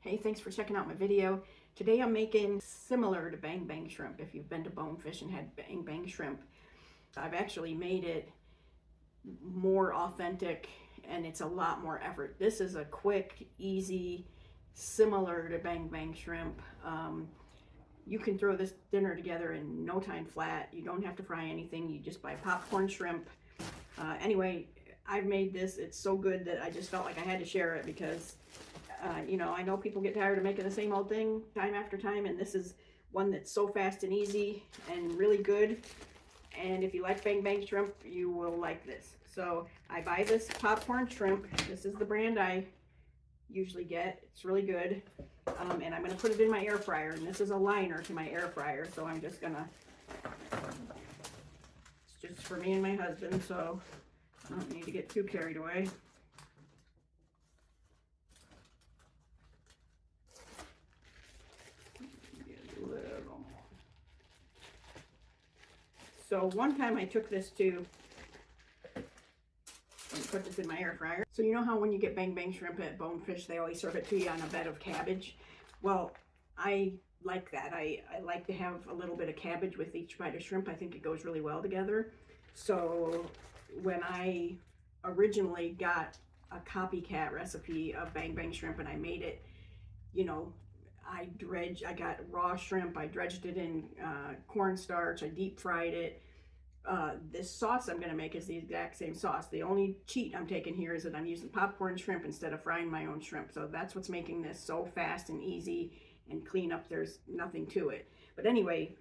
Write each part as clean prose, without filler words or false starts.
Hey, thanks for checking out my video. Today I'm making similar to Bang Bang Shrimp. If you've been to Bonefish and had Bang Bang Shrimp, I've actually made it more authentic and it's a lot more effort. This is a quick, easy, similar to Bang Bang Shrimp. You can throw this dinner together in no time flat. You don't have to fry anything. You just buy popcorn shrimp. Anyway, I've made this. It's so good that I just felt like I had to share it because you know, I know people get tired of making the same old thing time after time, and this is one that's so fast and easy and really good. And if you like Bang Bang Shrimp, you will like this. So I buy this popcorn shrimp. This is the brand I usually get. It's really good. And I'm going to put it in my air fryer, and this is a liner to my air fryer. So I'm just going to, it's just for me and my husband, so I don't need to get too carried away. So one time I took this to, and put this in my air fryer. So you know how when you get Bang Bang Shrimp at Bonefish, they always serve it to you on a bed of cabbage? Well, I like that. I like to have a little bit of cabbage with each bite of shrimp. I think it goes really well together. So when I originally got a Copycat recipe of Bang Bang Shrimp and I made it, you know, I got raw shrimp, I dredged it in cornstarch, I deep fried it. This sauce I'm going to make is the exact same sauce. The only cheat I'm taking here is that I'm using popcorn shrimp instead of frying my own shrimp. So that's what's making this so fast and easy and clean up. There's nothing to it. But anyway,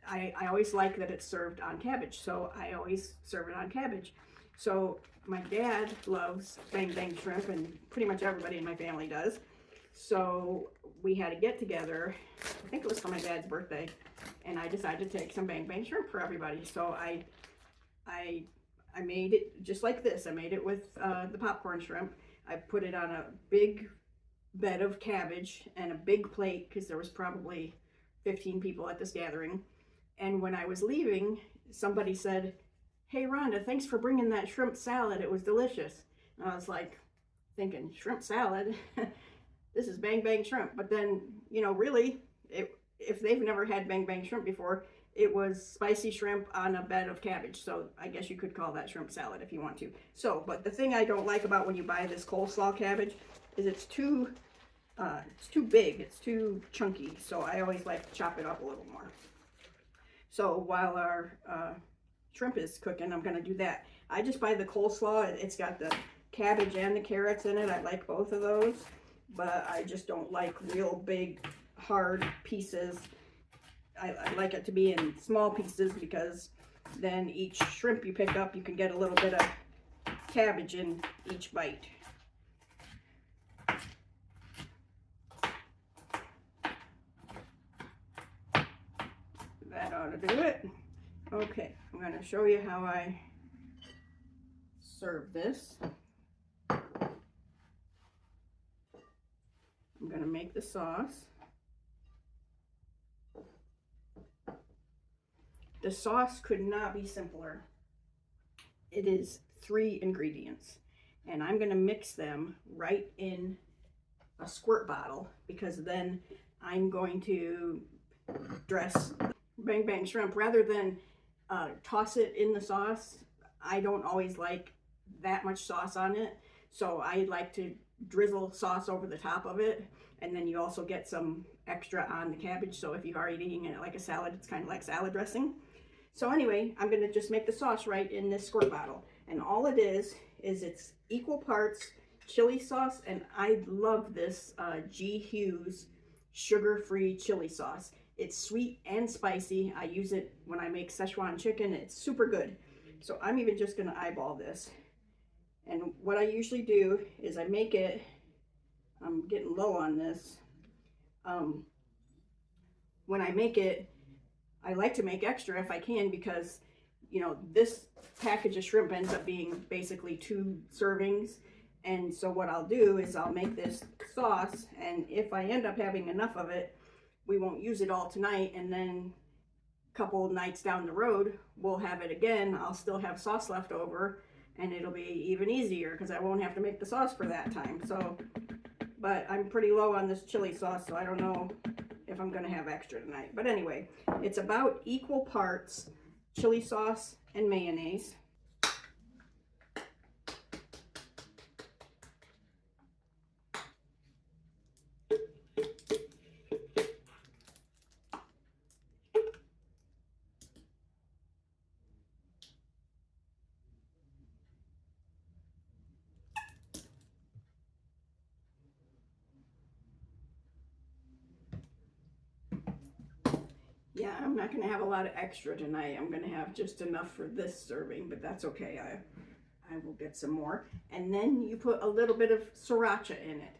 I always like that it's served on cabbage. So I always serve it on cabbage. So my dad loves Bang Bang Shrimp, and pretty much everybody in my family does. So we had a get together, I think it was for my dad's birthday, and I decided to take some Bang Bang Shrimp for everybody. So I made it just like this. I made it with the popcorn shrimp. I put it on a big bed of cabbage and a big plate because there was probably 15 people at this gathering. And when I was leaving, somebody said, "Hey Rhonda, thanks for bringing that shrimp salad. It was delicious." And I was like thinking, shrimp salad? This is Bang Bang Shrimp. But then, you know, really, if they've never had Bang Bang Shrimp before, it was spicy shrimp on a bed of cabbage. So I guess you could call that shrimp salad if you want to. So, but the thing I don't like about when you buy this coleslaw cabbage is it's too big. It's too chunky. So I always like to chop it up a little more. So while our shrimp is cooking, I'm going to do that. I just buy the coleslaw. It's got the cabbage and the carrots in it. I like both of those. But I just don't like real big, hard pieces. I like it to be in small pieces because then each shrimp you pick up, you can get a little bit of cabbage in each bite. That ought to do it. Okay, I'm going to show you how I serve this. I'm going to make the sauce. The sauce could not be simpler. It is 3 ingredients, and I'm going to mix them right in a squirt bottle because then I'm going to dress Bang Bang Shrimp rather than toss it in the sauce. I don't always like that much sauce on it, so I like to drizzle sauce over the top of it, and then you also get some extra on the cabbage. So if you're already eating it like a salad, it's kind of like salad dressing. So anyway, I'm going to just make the sauce right in this squirt bottle, and all it is it's equal parts chili sauce, and I love this G. Hughes sugar-free chili sauce. It's sweet and spicy. I use it when I make Szechuan chicken. It's super good. So I'm even just going to eyeball this. And what I usually do is I make it, I'm getting low on this. When I make it, I like to make extra if I can because, you know, this package of shrimp ends up being basically 2 servings. And so what I'll do is I'll make this sauce, and if I end up having enough of it, we won't use it all tonight, and then a couple nights down the road, we'll have it again. I'll still have sauce left over, and it'll be even easier because I won't have to make the sauce for that time. So but I'm pretty low on this chili sauce, so I don't know if I'm gonna have extra tonight. But anyway, it's about equal parts chili sauce and mayonnaise. Yeah, I'm not going to have a lot of extra tonight. I'm going to have just enough for this serving, but that's okay. I will get some more. And then you put a little bit of sriracha in it.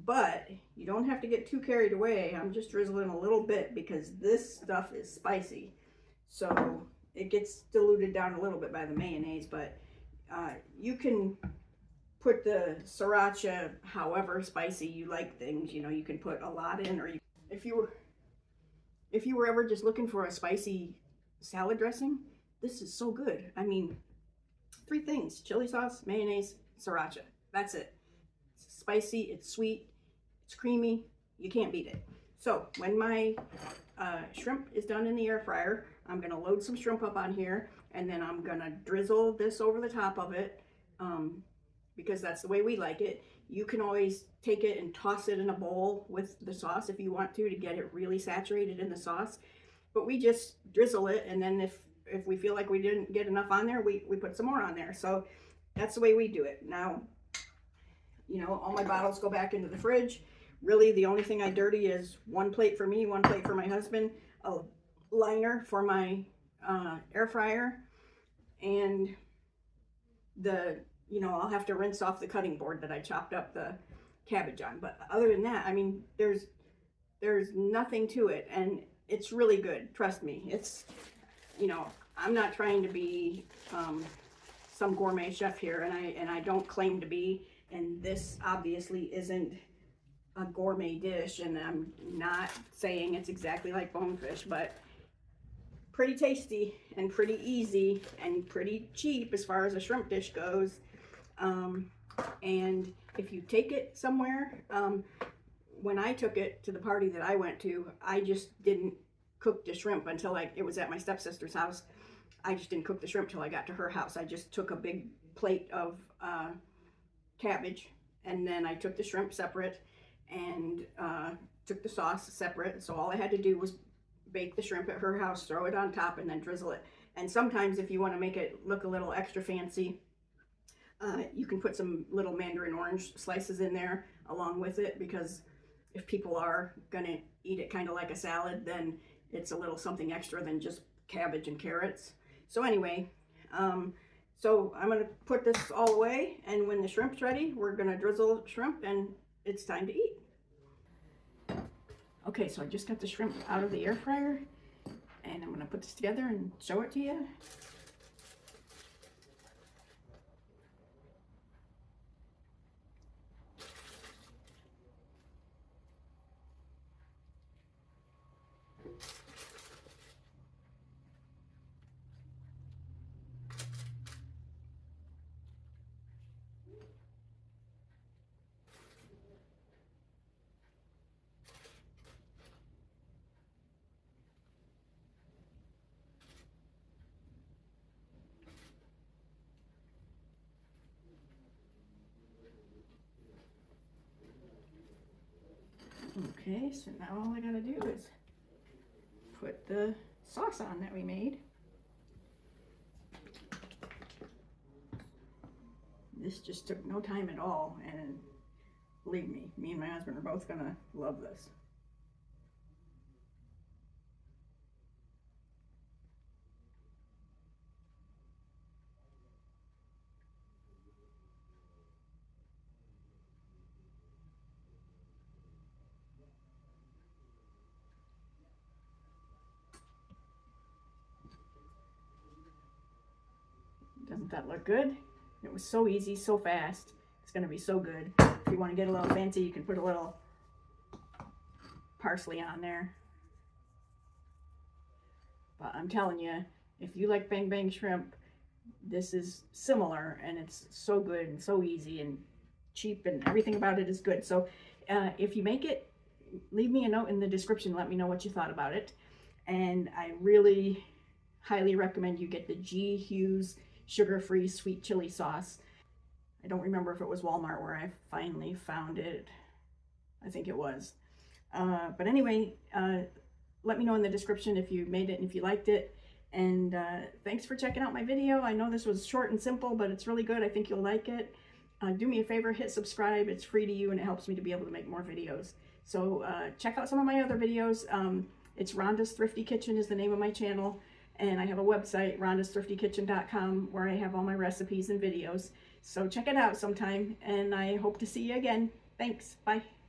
But you don't have to get too carried away. I'm just drizzling a little bit because this stuff is spicy. So it gets diluted down a little bit by the mayonnaise, but you can put the sriracha however spicy you like things. You know, you can put a lot in, or if you were ever just looking for a spicy salad dressing, this is so good. I mean, 3 things: chili sauce, mayonnaise, sriracha. That's it. It's spicy, it's sweet, it's creamy. You can't beat it. So when my shrimp is done in the air fryer, I'm gonna load some shrimp up on here, and then I'm gonna drizzle this over the top of it, because that's the way we like it. You can always take it and toss it in a bowl with the sauce if you want to get it really saturated in the sauce. But we just drizzle it, and then if we feel like we didn't get enough on there, we put some more on there. So that's the way we do it. Now, you know, all my bottles go back into the fridge. Really, the only thing I dirty is 1 plate for me, 1 plate for my husband, a liner for my air fryer, and I'll have to rinse off the cutting board that I chopped up the cabbage on. But other than that, I mean, there's nothing to it, and it's really good. Trust me. It's, I'm not trying to be some gourmet chef here, and I don't claim to be, and this obviously isn't a gourmet dish, and I'm not saying it's exactly like bonefish, but pretty tasty and pretty easy and pretty cheap as far as a shrimp dish goes. And if you take it somewhere, when I took it to the party that I went to, I just didn't cook the shrimp until it was at my stepsister's house. I just didn't cook the shrimp till I got to her house. I just took a big plate of cabbage, and then I took the shrimp separate and took the sauce separate. So all I had to do was bake the shrimp at her house, throw it on top, and then drizzle it. And sometimes if you want to make it look a little extra fancy, you can put some little mandarin orange slices in there along with it, because if people are gonna eat it kind of like a salad, then it's a little something extra than just cabbage and carrots. So anyway, so I'm gonna put this all away, and when the shrimp's ready, we're gonna drizzle shrimp, and it's time to eat. Okay, so I just got the shrimp out of the air fryer, and I'm gonna put this together and show it to you. Okay, so now all I gotta do is put the sauce on that we made. This just took no time at all, and believe me and my husband are both gonna love this. Doesn't that look good? It was so easy, so fast. It's gonna be so good. If you want to get a little fancy, you can put a little parsley on there. But I'm telling you, if you like bang bang shrimp, this is similar, and it's so good and so easy and cheap, and everything about it is good. So If you make it, leave me a note in the description. Let me know what you thought about it. And I really highly recommend you get the G. Hughes sugar-free sweet chili sauce. I don't remember if it was Walmart where I finally found it. I think it was. But anyway, let me know in the description if you made it and if you liked it. And thanks for checking out my video. I know this was short and simple, but it's really good. I think you'll like it. Do me a favor, hit subscribe. It's free to you and it helps me to be able to make more videos. So check out some of my other videos. It's Rhonda's Thrifty Kitchen is the name of my channel. And I have a website, rhondasthriftykitchen.com, where I have all my recipes and videos. So check it out sometime. And I hope to see you again. Thanks. Bye.